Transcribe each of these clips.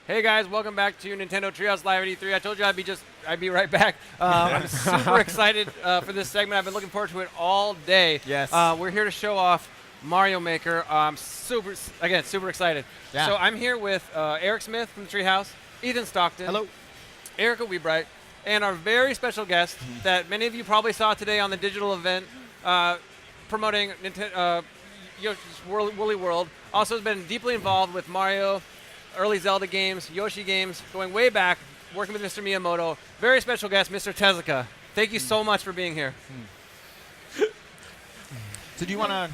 Hey guys, welcome back to Nintendo Treehouse Live at E3. I told you I'd be right back. I'm super excited for this segment. I've been looking forward to it all day. Yes. We're here to show off Mario Maker. I'm super excited. Yeah. So I'm here with Eric Smith from the Treehouse, Ethan Stockton, Hello. Erica Weebright, and our very special guest that many of you probably saw today on the digital event promoting Yoshi's Woolly World. Also has been deeply involved with Mario, early Zelda games, Yoshi games, going way back, working with Mr. Miyamoto. Very special guest, Mr. Tezuka. Thank you so much for being here. So do you want to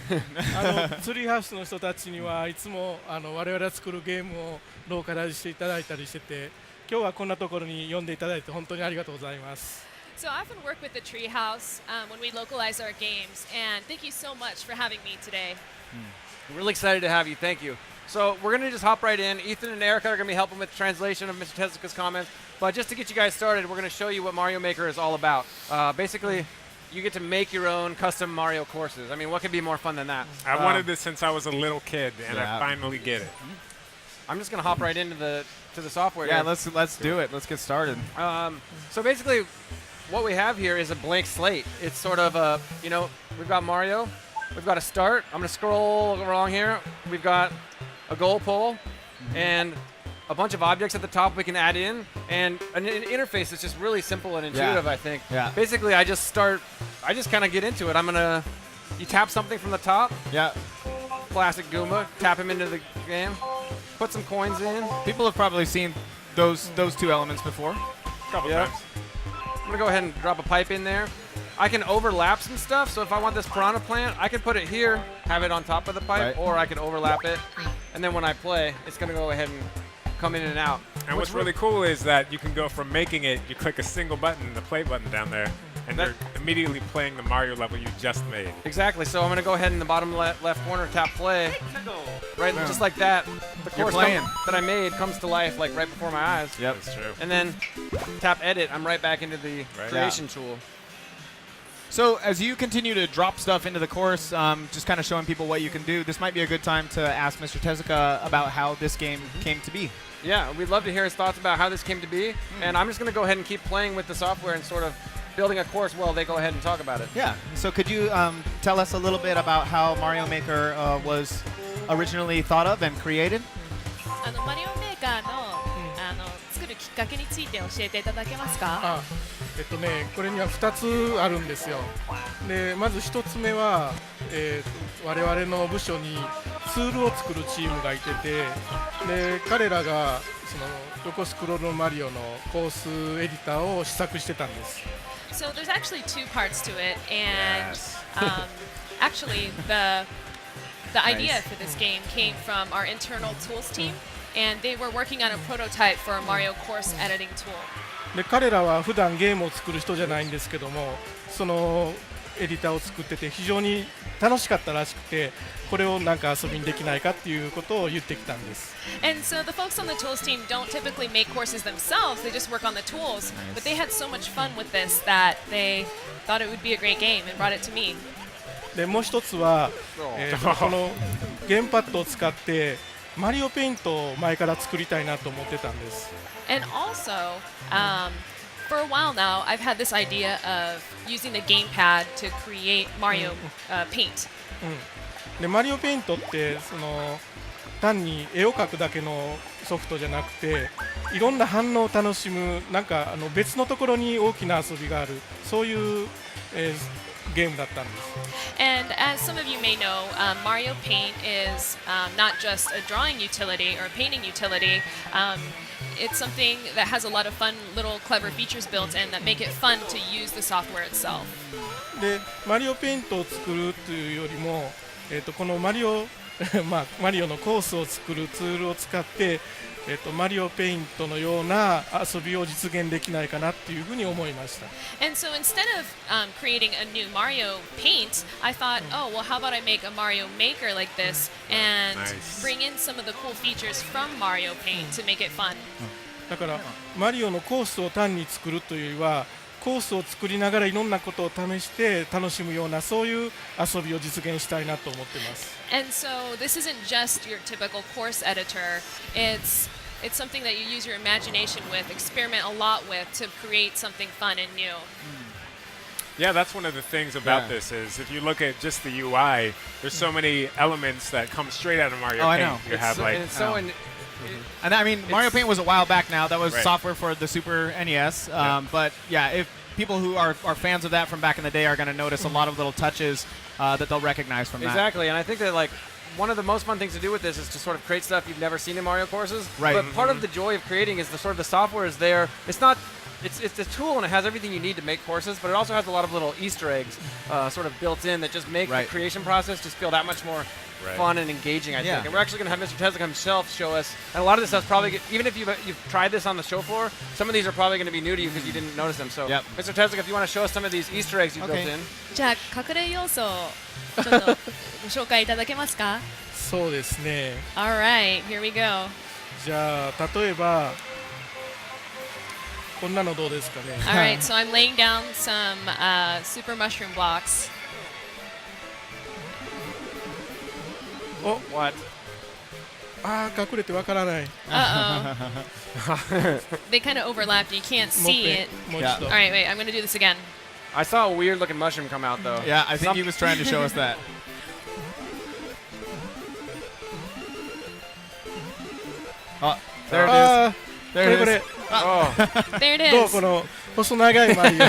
ツリーハウスの人たちにはいつも我々が作るゲームをローカライズしていただいたりしてて、今日はこんなところに呼んでいただいて本当にありがとうございます。So I often work with the Treehouse when we localize our games, and thank you so much for having me today. Really excited to have you. Thank you. So we're going to just hop right in. Ethan and Erica are going to be helping with the translation of Mr. Tezuka's comments. But just to get you guys started, we're going to show you what Mario Maker is all about. Basically, you get to make your own custom Mario courses. I mean, what could be more fun than that? I wanted this since I was a little kid, and I finally get it. I'm just going to hop right into the software Yeah, here. let's do it. Let's get started. So basically, what we have here is a blank slate. It's sort of a, we've got Mario. We've got a start. I'm going to scroll along here. We've got a goal pole and a bunch of objects at the top we can add in, and an interface that's just really simple and intuitive, I think. Yeah. Basically, I just kind of get into it. You tap something from the top, Yeah. classic Goomba, tap him into the game, put some coins in. People have probably seen those two elements before. Couple Yeah. times. I'm going to go ahead and drop a pipe in there. I can overlap some stuff, so if I want this piranha plant, I can put it here, have it on top of the pipe, Right. or I can overlap it, and then when I play, it's going to go ahead and come in and out. And what's really cool is that you can go from making it, you click a single button, the play button down there, and That- you're immediately playing the Mario level you just made. Exactly, so I'm going to go ahead in the bottom left corner, tap play, right, just like that. The course playing. that I made comes to life like right before my eyes. Yep. That's true. And then tap edit, I'm right back into the creation tool. So as you continue to drop stuff into the course, just kind of showing people what you can do, this might be a good time to ask Mr. Tezuka about how this game came to be. Yeah, we'd love to hear his thoughts about how this came to be, and I'm just going to go ahead and keep playing with the software and sort of building a course while they go ahead and talk about it. Yeah. So could you tell us a little bit about how Mario Maker was originally thought of and created? マリオメーカーの作るきっかけについて教えていただけますか？これには2つあるんですよ。でまず1つ目は、我々の部署にツールを作るチームがいてて、で彼らがその横スクロールのマリオのコースエディターを試作してたんです。So there's actually two parts to it, and Yes. actually the idea for this game came from our internal tools team, and they were working on a prototype for a Mario course editing tool. で彼らは普段ゲームを作る人じゃないんですけども、そのエディターを作ってて非常に楽しかったらしくて、これをなんか遊びにできないかっていうことを言ってきたんです。And so the folks on the tools team don't typically make courses themselves, they just work on the tools, but they had so much fun with this that they thought it would be a great game and brought it to me. でもう一つは、このゲームパッドを使ってマリオペイントを前から作りたいなと思ってたんです。And also, for a while now, I've had this idea of using the gamepad to create Mario Paint. でマリオペイントって単に絵を描くだけのソフトじゃなくて、いろんな反応を楽しむ、なんか別のところに大きな遊びがある、そういう、ゲームだったんです。And as some of you may know, Mario Paint is not just a drawing utility or a painting utility. It's something that has a lot of fun, little clever features built in that make it fun to use the software itself. でマリオペイントを作るというよりも、このマリオマリオのコースを作るツールを使って、マリオペイントのような遊びを実現できないかなっていうふうに思いました。And so instead of creating a new Mario Paint, I thought, oh, well, how about I make a Mario Maker like this and Nice. bring in some of the cool features from Mario Paint to make it fun. だからマリオのコースを単に作るというよりは、コースを作りながらいろんなことを試して楽しむようなそういう遊びを実現したいなと思っています。And so this isn't just your typical course editor. It's it's something that you use your imagination with, experiment a lot with to create something fun and new. Yeah, that's one of the things about Yeah. this is if you look at just the UI, there's so many elements that come straight out of Mario Oh, I Paint. know. You It's have so, like and it's so Oh. in, And I mean, Mario Paint was a while back now. That was Right. software for the Super NES. But yeah, if people who are fans of that from back in the day are going to notice a lot of little touches that they'll recognize from that. exactly, and I think that like one of the most fun things to do with this is to sort of create stuff you've never seen in Mario courses. Right. But part of the joy of creating is the sort of the software is there. It's not. It's a tool and it has everything you need to make courses, but it also has a lot of little Easter eggs sort of built in that just make Right. the creation process just feel that much more Right. fun and engaging, I Yeah. think. And we're actually going to have Mr. Tezuka himself show us. And a lot of this stuff's probably, even if you've tried this on the show floor, some of these are probably going to be new to you because you didn't notice them. So, Yep. Mr. Tezuka, if you want to show us some of these Easter eggs you built Okay. in. じゃあ隠れ要素をちょっとご紹介いただけますか？そうですね。 Alright, here we go. じゃあ例えばこんなのどうですかね。 Alright, so I'm laying down some super mushroom blocks. お、 What? あー隠れてわからない。 Uh-oh. They kind of overlapped. You can't もう see 一 it. 遍もう一度。 Alright, wait, I'm going to do this again. I saw a weird looking mushroom come out, though. Yeah, I think Some- he was trying to show us that. Oh, there it is. あーこ There れ it こ is. れ。 Oh. There it どう is. この細長いマリオ。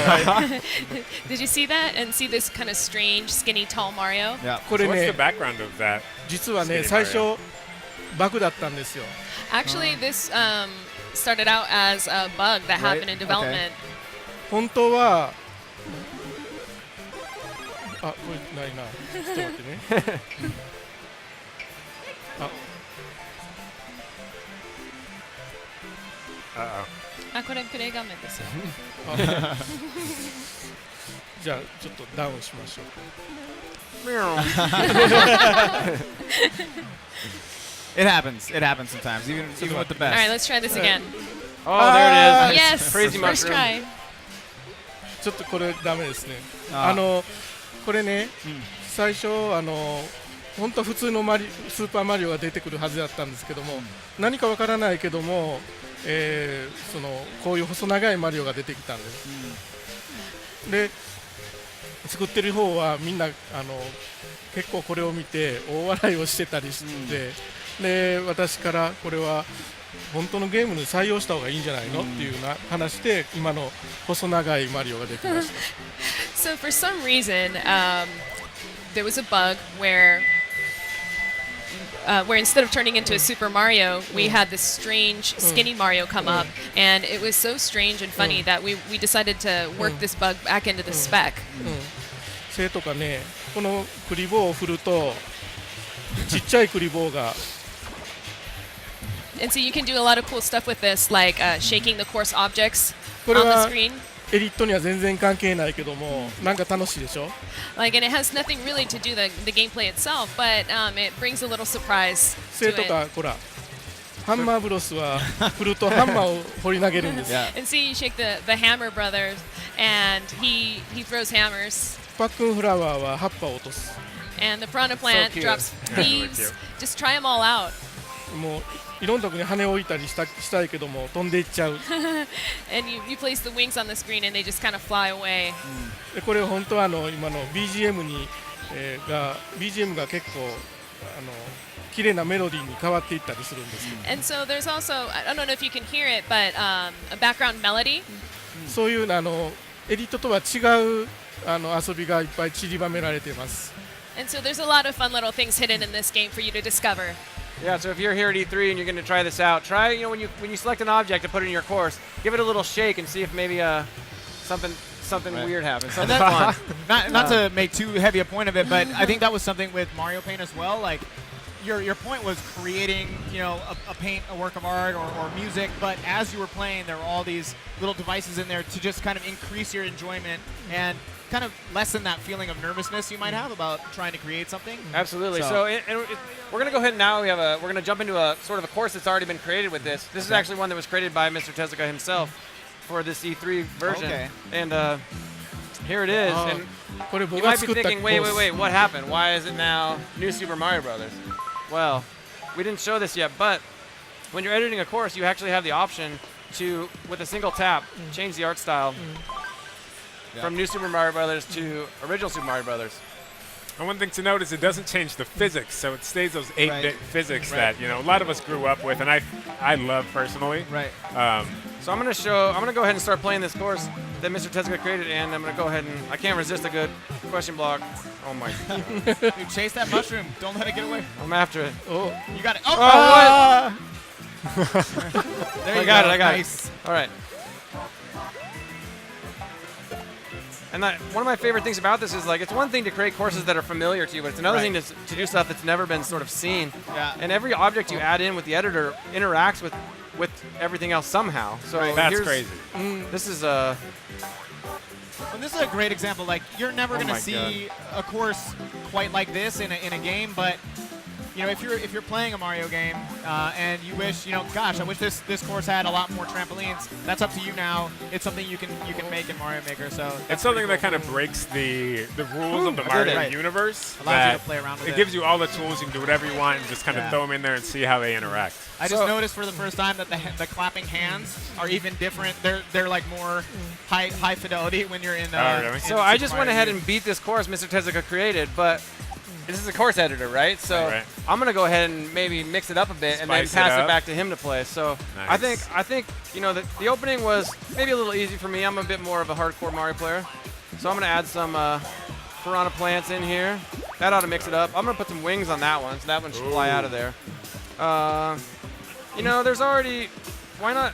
Did you see that? And see this kind of strange, skinny, tall Mario? Yeah. これ So what's ね the background of that? 実はね Skinny 最 Mario 初バグだったんですよ。 Actually, this started out as a bug that happened in development. 本当はあこれないな。ちょっと待ってね。あ Uh-oh. あ、これプレイ画面ですよ。あじゃあちょっとダウンしましょう。 It happens. It happens sometimes, even with the Alright, best. let's try this again. Oh, there it is. Yes, Crazy first mushroom. try. ちょっとこれダメですね。あこれね、最初本当は普通のスーパーマリオが出てくるはずだったんですけども、何かわからないけども、こういう細長いマリオが出てきたんです。で、作ってる方はみんな結構これを見て大笑いをしてたりして、で私からこれは本当のゲームに採用した方がいいんじゃないのっていうな話で今の細長いマリオができました。 So for some reason, there was a bug where instead of turning into a Super Mario, we had this strange skinny Mario come up, and it was so strange and funny that we decided to work this bug back into the spec. それとかね、このクリボーを振るとちっちゃいクリボーが And so you can do a lot of cool stuff with this, like shaking the course objects これ on the は screen. エリットには全然関係ないけどもなんか楽しいでしょ。 Like, and it has nothing really to do the gameplay itself, but it brings a little surprise それ to と it. かほらハンマーブロスは振るとハンマーを放り投げるんです。 Yeah. And see, you shake the Hammer brothers, and he throws hammers. パックンフラワーは葉っぱを落とす。 And the piranha plant cute. drops Yeah, really leaves. cute. Just try them all out. もういろんなとこに羽を置いたりしたいけども飛んでいっちゃう。 And you place the wings on the screen, and they just kind of fly away. でこれ本当は今の BGM に、BGM が結構綺麗なメロディーに変わっていったりするんですけど、 And so there's also, I don't know if you can hear it, but a background melody. そういうエディットとは違う遊びがいっぱい散りばめられています。 And so there's a lot of fun little things hidden in this game for you to discover. Yeah, so if you're here at E3 and you're going to try this out, try, when you select an object to put it in your course, give it a little shake and see if maybe something Right. weird happens. And Something that- fun. not to make too heavy a point of it, but I think that was something with Mario Paint as well. Like your point was creating, a paint, a work of art, or music. But as you were playing, there were all these little devices in there to just kind of increase your enjoyment and kind of lessen that feeling of nervousness you might have about trying to create something. Absolutely. So- So we're going to go ahead and now we're going to jump into a sort of a course that's already been created with this. This is actually one that was created by Mr. Tezuka himself for this E3 version. Okay. And here it is. And これ you 僕が might be 作ったコ thinking, wait, ース。 what happened? Why is it now New Super Mario Brothers? Well, we didn't show this yet, but when you're editing a course, you actually have the option to, with a single tap, change the art style from New Super Mario Brothers to original Super Mario Brothers. And one thing to note is it doesn't change the physics, so it stays those 8-bit Right. physics Right. that a lot of us grew up with, and I love personally. Right. So I'm gonna go ahead and start playing this course that Mr. Tezuka created, and I'm gonna go ahead and I can't resist a good question block. Oh my! Dude, chase that mushroom. Don't let it get away. I'm after it. Oh, You got it. Oh, There I you got go. it. I got Nice. it. All right. And one of my favorite things about this is like it's one thing to create courses that are familiar to you, but it's another Right. thing to do stuff that's never been sort of seen. Yeah. And every object you add in with the editor interacts with everything else somehow. So That's here's- crazy. This is And this is a great example. Like, you're never going my to see a course quite like this in a game, but if you're playing a Mario game and you wish, gosh, I wish this course had a lot more trampolines. That's up to you now. It's something you can make in Mario Maker. So It's something that kind of breaks the rules of the I did Mario it. Right. universe. Allows you that to play around with it it. gives you all the tools. You can do whatever you want and just kind of Yeah. throw them in there and see how they interact. I just So- noticed for the first time that the clapping hands are even different. They're like more high fidelity when you're in. Oh, really? in So I Super just Mario went ahead U. and beat this course Mr. Tezuka created, but this is a course editor, right? So Right. I'm gonna go ahead and maybe mix it up a bit and then Spice it pass it up. back to him to play. So Nice. I think the opening was maybe a little easy for me. I'm a bit more of a hardcore Mario player, so I'm gonna add some piranha plants in here. That ought to mix it up. I'm gonna put some wings on that one, so that one should fly out of there. There's already. Why not?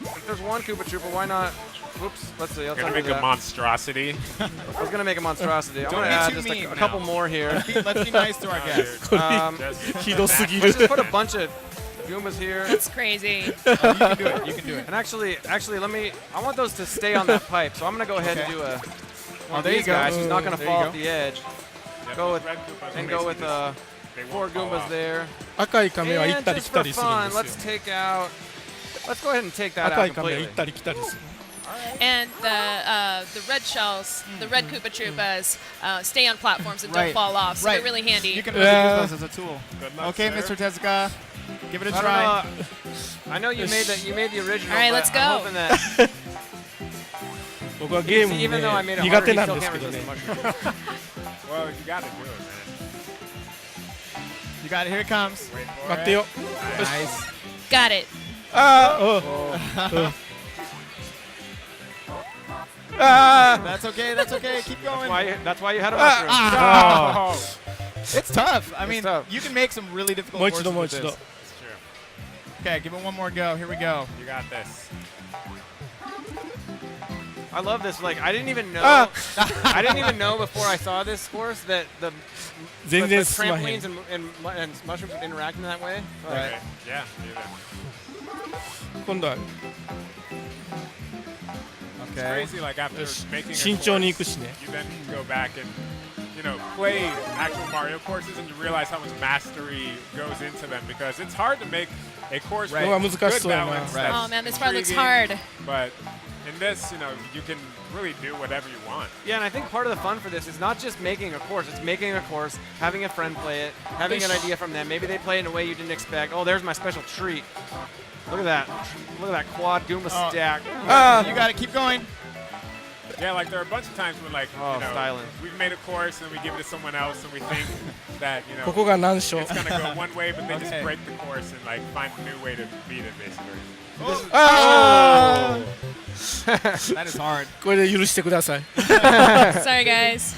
If there's one Koopa Troopa, why not? Whoops. Let's see. Let's Gonna undo make a that. monstrosity. I was gonna make a monstrosity. I'm Don't gonna be add too just mean a now. couple more here. Let's be nice to our guests. Um, Just- ひどすぎ let's る just put a bunch of Goombas here. It's crazy. You can do it. You can do it. And actually, I want those to stay on that pipe. So I'm gonna go ahead and Okay. do one Oh, of there you these go. guys who's not gonna There you fall go. off the edge. Yeah, Go those with red Koopas and are go with basically they 4 won't fall Goombas off. there. 赤い亀は行っ And たり just 来た for りするん fun, です let's よ take out. Let's go ahead and take that 赤 out い亀は completely. 行ったり来たりする And the red shells, the red Koopa Troopas, stay on platforms and Right. don't fall off, so Right. they're really handy. You can really Yeah. use those as a tool. Good luck, Okay, sir. Mr. Tezuka, give it a I try. don't know. I know you made the original. All right, but let's I'm go. hoping that 僕はゲーム even though I made ね it 苦 harder, 手 he なん still です can't けど resist ね the mushroom. Well, you gotta do it, man. You got it. Here it comes. Wait for 待 it. ってよ Nice. Got it. あーうんあー That's okay. That's okay. Keep going. That's why you had a mushroom. Oh, It's tough. I mean, tough. you can make some really difficult もう一度 courses もう with 一度 this. it's true. Okay, give it one more go. Here we go. You got this. I love this. Like I didn't even know. Ah. I didn't even know before I saw this course that the 全 the 然進まへ trampolines ん and mushrooms would interact in that way. Okay. Yeah. Do that. 今度は It's Okay. crazy. Like after making a 慎重に行 course, くしね you then can go back and play actual Mario courses, and you realize how much mastery goes into them because it's hard to make a course Right. with うわ難し good そうやな balance. Right. Oh that's man, this part looks intriguing, hard. But in this, you can really do whatever you want. Yeah, and I think part of the fun for this is not just making a course. It's making a course, having a friend play it, having an idea from them. Maybe they play it in a way you didn't expect. Oh, there's my special treat. Look at that. Look at that quad Goomba Oh. stack. You got it. Keep going. Yeah, like there are a bunch of times when Oh, styling. we've made a course and we give it to someone else and we think that ここが難所 it's gonna go one way, but they just Okay. break the course and find a new way to beat it basically. あー That is hard. これで許してください Sorry, guys.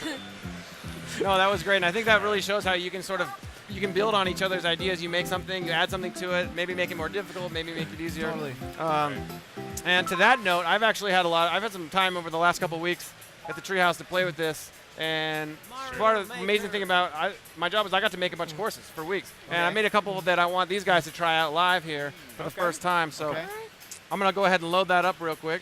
No, that was great. And I think that really shows how you can build on each other's ideas. You make something, you add something to it, maybe make it more difficult, maybe make it easier. Totally. And to that note, I've had some time over the last couple weeks at the treehouse to play with this. And part of the amazing thing about my job is I got to make a bunch of courses for weeks. And I made a couple that I want these guys to try out live here for the first time. So Okay. I'm going to go ahead and load that up real quick.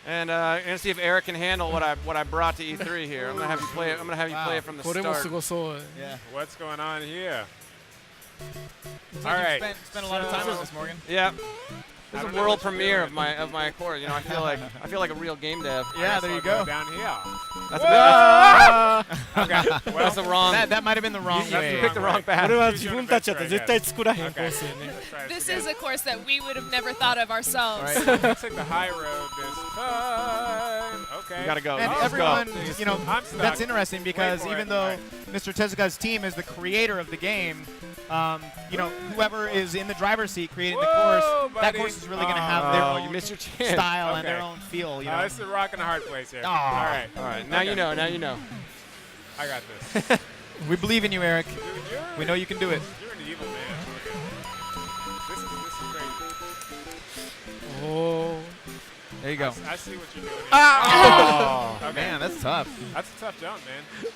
And I'm gonna see if Eric can handle what I brought to E3 here. I'm gonna have you play it. I'm gonna have you play it from the これもす start. ごそう Yeah. What's going on here? Looks All like right. you spent a lot of time on this, Morgan. Yeah. This is a don't know world what you're premiere doing. of my course. You know, I feel like a real game dev. Yeah, I there you guess I'll go. Down here. That's, Okay. Well, that's the wrong. That might have been the wrong You way. picked the wrong こ path. れは自分たちだったら絶対作らへんコースよね。 Let's try This again. is a course that we would have never thought of ourselves. Right. Let's take the high road this time. Okay. You gotta go. And Let's everyone, go. you know, I'm stuck. that's interesting because for even it. though Alright. Mr. Tezuka's team is the creator of the game, you know, whoever is in the driver's seat creating the Whoa, course, that buddy. course is really going to have their Oh, own you missed your chance. style and Okay. their own feel. You know, This is a rock and a hard place here. Aw. All right. All right, now you know. Now you know. I got this. we believe in you, Eric. Dude, We know you can do it. You're an evil man. This is crazy. おー There you go. I see what you're doing. Here. Oh, Okay. man, that's tough. That's a tough jump, man.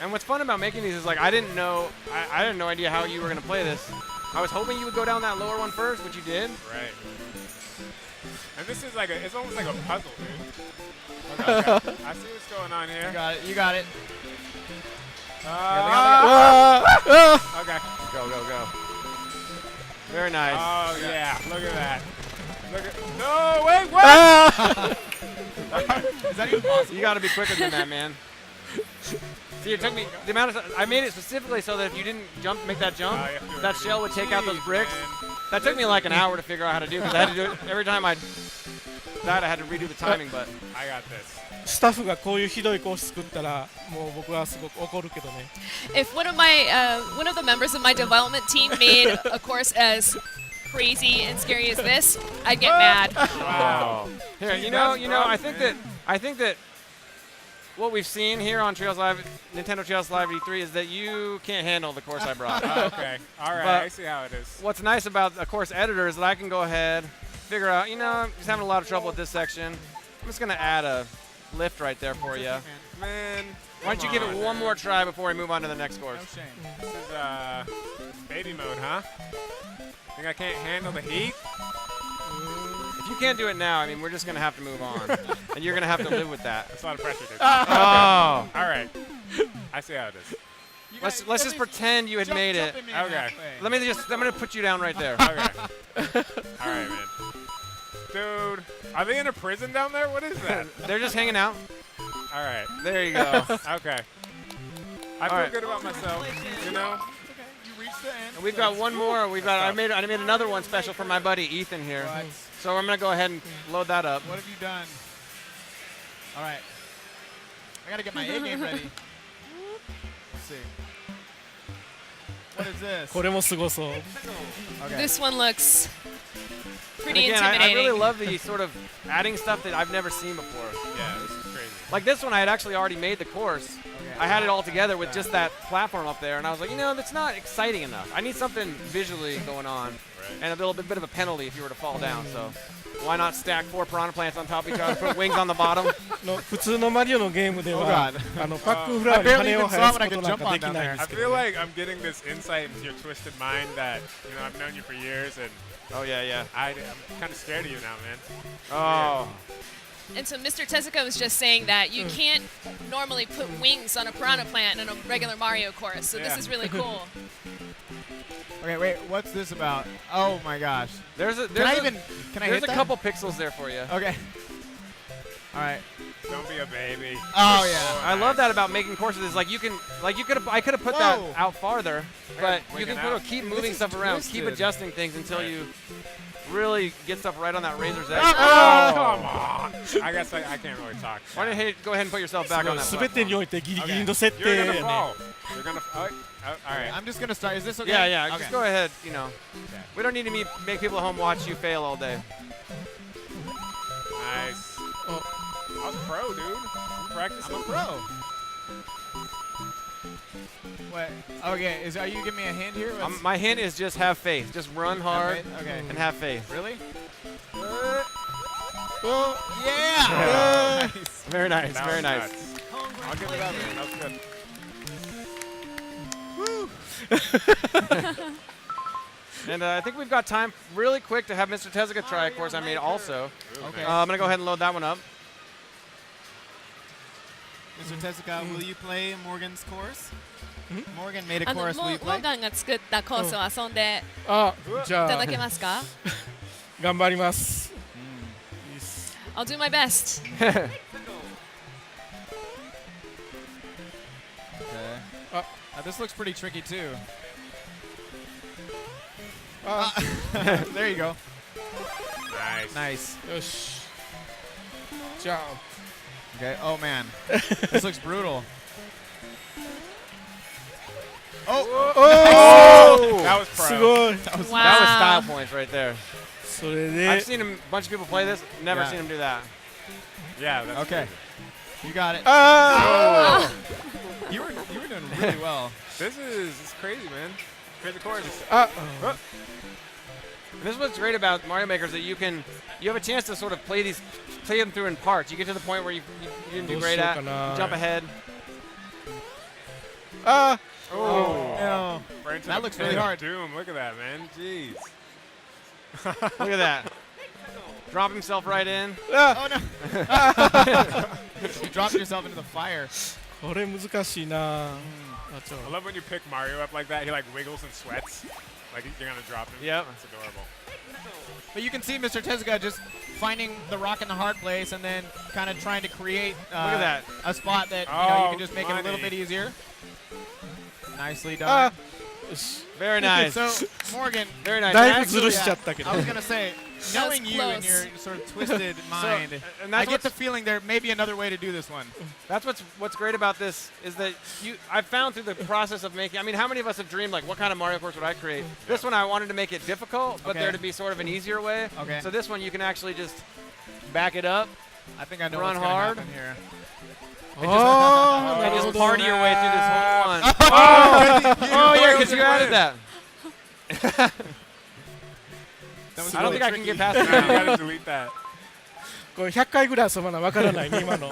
And what's fun about making these is like I didn't know. I had no idea how you were gonna play this. I was hoping you would go down that lower one first, which you did. Right. And this is like it's almost like a puzzle, dude. Okay. I see what's going on here. You got it. You got it. Okay. Go, go, go. Very nice. Oh yeah, look at that. Look at no wait what? Is that even possible? You got to be quicker than that, man. See, it took me the amount of. I made it specifically so that if you didn't make that jump, Oh, you have to do it. that shell would take out those Jeez, bricks. man. That took me like an hour to figure out how to do because I had to do it every time I had to redo the timing. But I got this. スタッフがこういうひどいコース作ったらもう僕はすごく怒るけどね。 If one of the members of my development team made a course as crazy and scary as this, I'd get mad. Wow. here, Gee, you know, that's I rough, think man. that what we've seen here on Trails Live, Nintendo Trails Live E3, is that you can't handle the course I brought. Okay. All right. But- I see how it is. What's nice about a course editor is that I can go ahead, figure out, I'm just having a lot of trouble with this section. I'm just going to add a lift right there for you. Man. Why don't you give it one more try before we move on to the next course? No shame. This is baby mode, huh? Think I can't handle the heat? If you can't do it now, I mean, we're just going to have to move on. And you're going to have to live with that. That's a lot of pressure, dude. Oh. All right. I see how it is. You Let's guys- just pretend you had made it. jump in Okay. halfway. I'm going to put you down right there. Okay. All right, man. Dude, are they in a prison down there? What is that? They're just hanging out. All right. There you go. Okay. I feel right. good about myself. You know? Okay, you reached the end. And we've got one more. I made another one special for my buddy Ethan here. What? So I'm going to go ahead and load that up. What have you done? All right. I got to get my A game ready. Let's see. What is this? これもすごそう。 Okay. This one looks And pretty again, I intimidating. really love the sort of adding stuff that I've never seen before. Yeah, this is crazy. Like this one, I had actually already made the course. Okay. I had it all together with just that platform up there, and I was like, that's not exciting enough. I need something visually going on, and a little bit of a penalty if you were to fall down. So why not stack 4 piranha plants on top of each other, put wings on the bottom? の普通のマリオのゲームで Oh は God. パックンフラワーに I barely 羽 even を生 saw やす when I こ could となん jump か on できないん down で I すけど feel ね。 like I'm getting this insight into your twisted mind that, I've known you for years, and Oh, yeah. I'm kind of scared of you now, man. Oh. And so Mr. Tezuka was just saying that you can't normally put wings on a piranha plant in a regular Mario course. So this Yeah. is really cool. Okay, wait. What's this about? Oh my gosh. There's a Can I hit there's a that? couple pixels there for you. Okay. All right. Don't be a baby. Oh yeah. I love that about making courses. Is like I could have put that Whoa. out farther, but you wing can it out. keep moving This is stuff around, keep twisted. adjusting things until you really get stuff right on that razor's edge. Oh, come on. I guess I can't really talk. Why don't you go ahead and put yourself back on that すべてに platform? おいてギリギリの設定 You're や gonna ね。 fall. You're gonna. all right. I'm just gonna start. Is this okay? Yeah, Okay. just go ahead, We don't need to make people at home watch you fail all day. Nice. Oh. I was pro, dude. I'm practicing. I'm a pro. Wait. Okay. Are you giving me a hint here? What's- My hint is just have faith. Just run hard Okay. and have faith. Really? Oh Yeah. Nice. Very nice, That very was nice. nuts. I'll give it up, man. That was good. And I think we've got time really quick to have Mr. Tezuka try a course I made also. Okay. I'm going to go ahead and load that one up. Mr. Tezuka, will you play Morgan's course? Morgan made a あの course. Will モ you ー play? ガンが作ったコースを遊んであじいたゃあだけますか？頑張ります。I'll do my best. Okay. This looks pretty tricky too. There you go. Nice. Nice. よし。じゃあ、 Okay. Oh man, this looks brutal. Oh. That was す pro. ごい。 That was Wow. That was style points right there. それで I've seen a bunch of people play this. Never Yeah. seen them do that. Yeah, that's okay. You got it. あ You were doing really well. This is crazy, man. Crazy chords. あ、 And this is what's great about Mario Maker is that you have a chance to sort of play them through in parts. You get to the point where you didn't do great at, you jump ahead. あ、 Oh. No. Right into That the looks pit really of hard. Doom. Look at that, man. Jeez. Look at that. Drop himself right in. Oh no. You dropped yourself into the fire. これ難しいな。あ、ちょ I love when you pick Mario up like that. He like wiggles and sweats. Like you're gonna drop him. Yep. That's adorable. But you can see Mr. Tezuka just finding the rock in the hard place and then kind of trying to create Look at that. a spot that you Oh, can just make it a little money. bit easier. Nicely あ done.、よし。 Very nice. So Morgan, Very nice. だいぶ Actually, ずるしちゃったけど I。was gonna say, That was knowing you and close. your sort of twisted mind, and I that's get the what's, feeling there may be another way to do this one. that's what's great about this is that I've found through the process of making. I mean, how many of us have dreamed like, what kind of Mario course would I create? This one I wanted to make it difficult, but Okay. there to be sort of an easier way. Okay. So this one you can actually just back it up I think I know Run what's gonna hard. happen here. ああ、 and なる just ほど。 party your way through this whole one. Oh, Oh yeah, because you added that. That was I don't really think I can tricky. get past You that. gotta delete that. これ100回ぐらい遊ばなわからないね今の。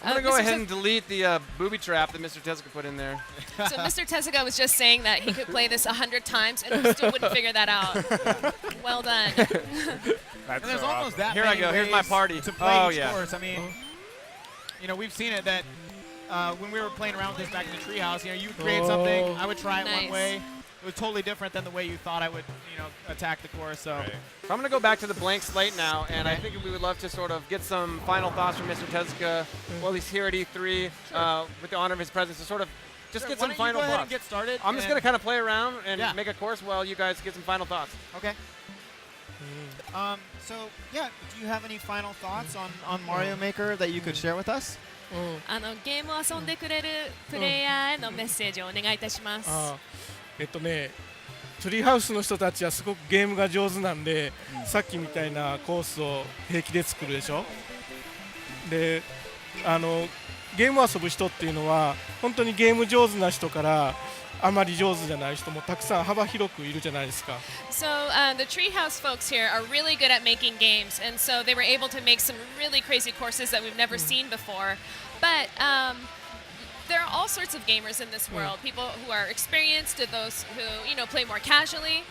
I'm gonna go Mr. ahead and delete the booby trap that Mr. Tezuka put in there. So Mr. Tezuka was just saying that he could play this 100 times and he still wouldn't figure that out. Well done. That's And there's so almost awesome. that Here I many go. Here's my ways party. to play Oh, each yeah. course. I mean, we've seen it that when we were playing around with this back in the treehouse, you would create something, I would try it one Nice. way. It was totally different than the way you thought I would, attack the course. So Right. So I'm going to go back to the blank slate now, and I think we would love to sort of get some final thoughts from Mr. Tezuka while he's here at E3 with the honor of his presence to sort of just get why some don't final you go ahead thoughts. and get started. I'm just going to kind of play around and Yeah. make a course while you guys get some final thoughts. Okay. So yeah, do you have any final thoughts on Mario Maker that you could share with us? ゲームを遊んでくれるプレイヤーへのメッセージをお願いいたします。あトリーハウスの人たちはすごくゲームが上手なんで、さっきみたいなコースを平気で作るでしょ。で、ゲームを遊ぶ人っていうのは本当にゲーム上手な人からあまり上手じゃない人もたくさん幅広くいるじゃないですか。 So the Treehouse folks here are really good at making games, and so they were able to make some really crazy courses that we've never seen before. But there are all sorts of gamers in this world. People who are experienced, and those who play more casually.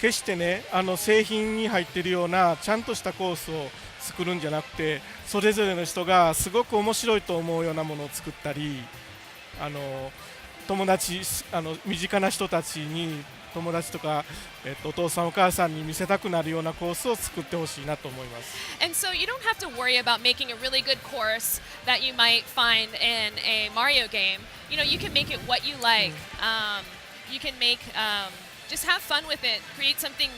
決してね、製品に入ってるようなちゃんとしたコースを作るんじゃなくて、それぞれの人がすごく面白いと思うようなものを作ったり、友達、身近な人たちに友達とか、お父さんお母さんに見せたくなるようなコースを作ってほしいなと思います。 And so you don't have to worry about making a really good course that you might find in a Mario game. You can make it what you like. You can make just have fun with it. Create something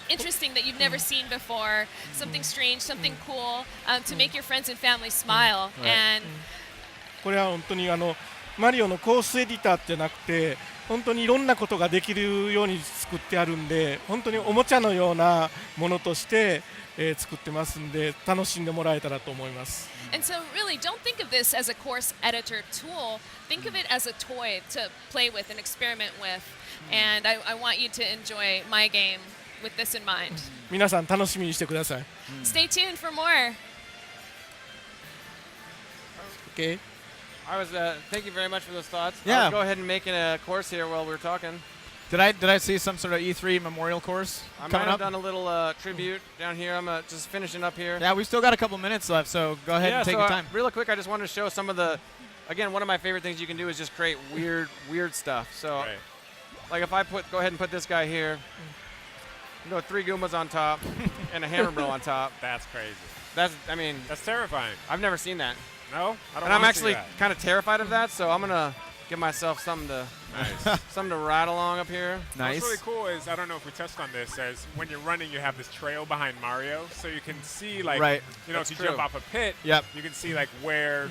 interesting that you've never seen before. Something strange, something cool to make your friends and family smile. And これは本当にマリオのコースエディターじゃなくて、本当にいろんなことができるように作ってあるんで、本当におもちゃのようなものとして、作ってますんで、楽しんでもらえたらと思います。 And so really don't think of this as a course editor tool. Think of it as a toy to play with and experiment with. And I want you to enjoy my game with this in mind. 皆さん楽しみにしてください。Stay tuned for more. Okay. Thank you very much for those thoughts. Yeah. I'll go ahead and make a course here while we're talking. Did I see some sort of E3 memorial course I might coming have up? done a little tribute down here. I'm just finishing up here. Yeah, we've still got a couple minutes left, so go ahead and take so, your time. Real quick, I just wanted to show some of the. Again, one of my favorite things you can do is just create weird stuff. So, Right. like if I go ahead and put this guy here, You go 3 Goombas on top and a Hammer Bro on top. That's crazy. I mean, That's terrifying. I've never seen that. No, I don't. And I'm wanna see actually that. kind of terrified of that, so I'm gonna give myself something to Nice. something to ride along up here. Nice. What's really cool is, I don't know if we touched on this, as when you're running, you have this trail behind Mario, so you can see, like, Right. you know, That's if you true. jump off a pit, Yep. you can see, like, where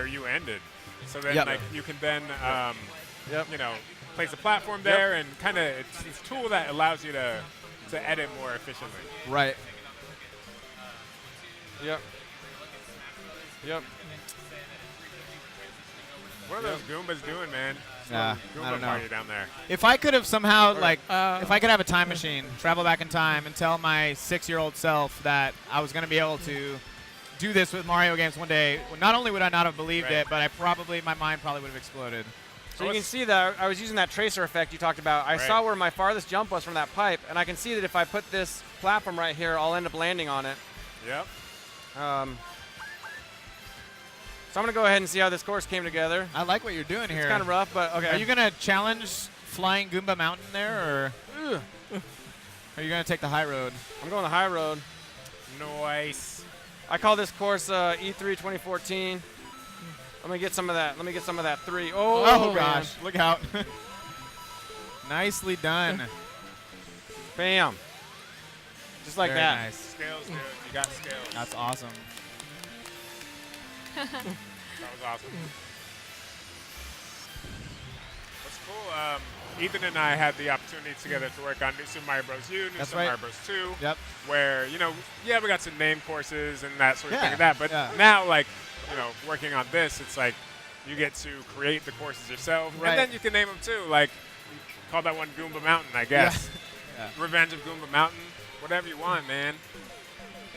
you ended. So then, Yep. like, you can then, Yep. you know, place a platform there, and kind of, it's a tool that allows you to edit more efficiently. Right. Yep. Yep. What are those Goombas doing, man? Yeah, Goomba I don't know. party down there. If I could have somehow, like, Uh, if I could have a time machine, travel back in time, and tell my 6-year-old self that I was going to be able to do this with Mario games one day, not only would I not have believed Right. it, but my mind probably would have exploded. So you can see that I was using that tracer effect you talked about. I Right. saw where my farthest jump was from that pipe, and I can see that if I put this platform right here, I'll end up landing on it. Yep. So I'm gonna go ahead and see how this course came together. I like what you're doing here. It's kind of rough, but okay. Are you going to challenge Flying Goomba Mountain there, or Ugh. are you going to take the high road? I'm going the high road. Nice. I call this course E3 2014. Let me get some of that. Let me get some of that 3. Oh, man. gosh, look out. Nicely done. Bam. Just like Very that. nice. Skills, dude. You got skills. That's awesome. That was awesome. What's cool, Ethan and I had the opportunity together to work on New Super Mario Bros. U, New That's Super right. Mario Bros. 2, Yep. where, you know, yeah, we got some name courses and that sort of thing Yeah, like that, but yeah. now, like, you know, working on this, it's like you get to create the courses yourself, Right. and then you can name them too, like, call that one Goomba Mountain, I guess. Yeah. Revenge of Goomba Mountain, whatever you want, man.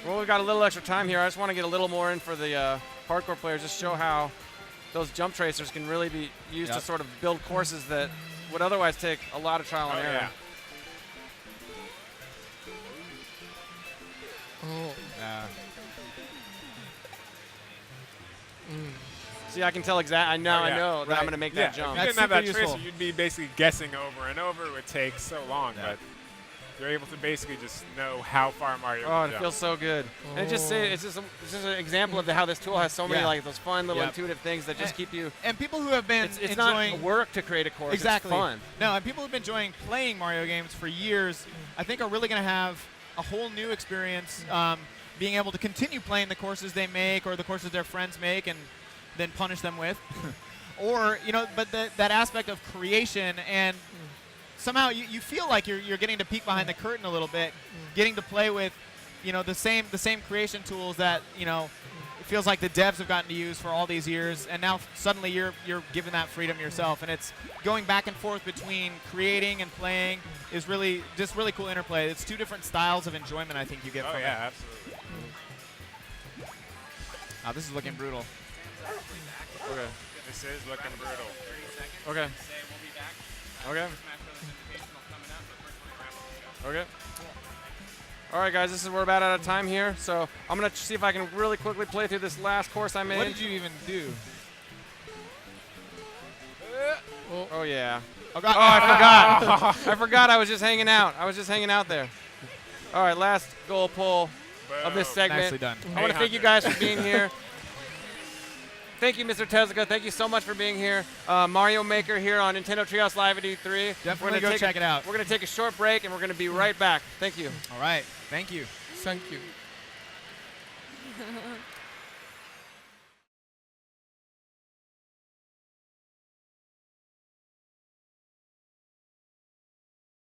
Well, we've got a little extra time here. I just want to get a little more in for the hardcore players, just show how those jump tracers can really be used to Yep. sort of build courses that would otherwise take a lot of trial Oh, and error. yeah. oh, Yeah. See, I can tell I know Oh, yeah. that Right. I'm going to make Yeah, that jump. if you That's didn't have that super tracer, useful. you'd be basically guessing over and over. It would take so long, Yeah. but you're able to basically just know how far Mario Oh, can it jump. feels so good. And it's just an example of how this tool has so many Yeah. like those fun little Yep. intuitive things that just And- keep you. And people who have been It's not enjoying work to create a course. exactly It's fun. No, and people who've been enjoying playing Mario games for years, I think, are really going to have a whole new experience, being able to continue playing the courses they make or the courses their friends make, and then punish them with, or but that aspect of creation, and somehow you feel like you're getting to peek behind the curtain a little bit, getting to play with the same creation tools that it feels like the devs have gotten to use for all these years, and now suddenly you're given that freedom yourself, and it's going back and forth between creating and playing is really cool interplay. It's two different styles of enjoyment I think you get Oh from yeah, it. absolutely. Oh, this is looking brutal. Okay. This is looking brutal. Okay. Okay. Okay. All right, guys, we're about out of time here, so I'm gonna see if I can really quickly play through this last course I made. What did you even do? Oh yeah. Oh, God. Oh, I forgot. I forgot. I was just hanging out. there. All right, last goal pull of this Boom. segment. Nicely done. I want to thank you guys for being here. Thank you, Mr. Tezuka. Thank you so much for being here. Mario Maker here on Nintendo Treehouse Live at E3. Definitely go check it out. We're going to take a short break, and we're going to be right back. Thank you. All right. Thank you. thank you.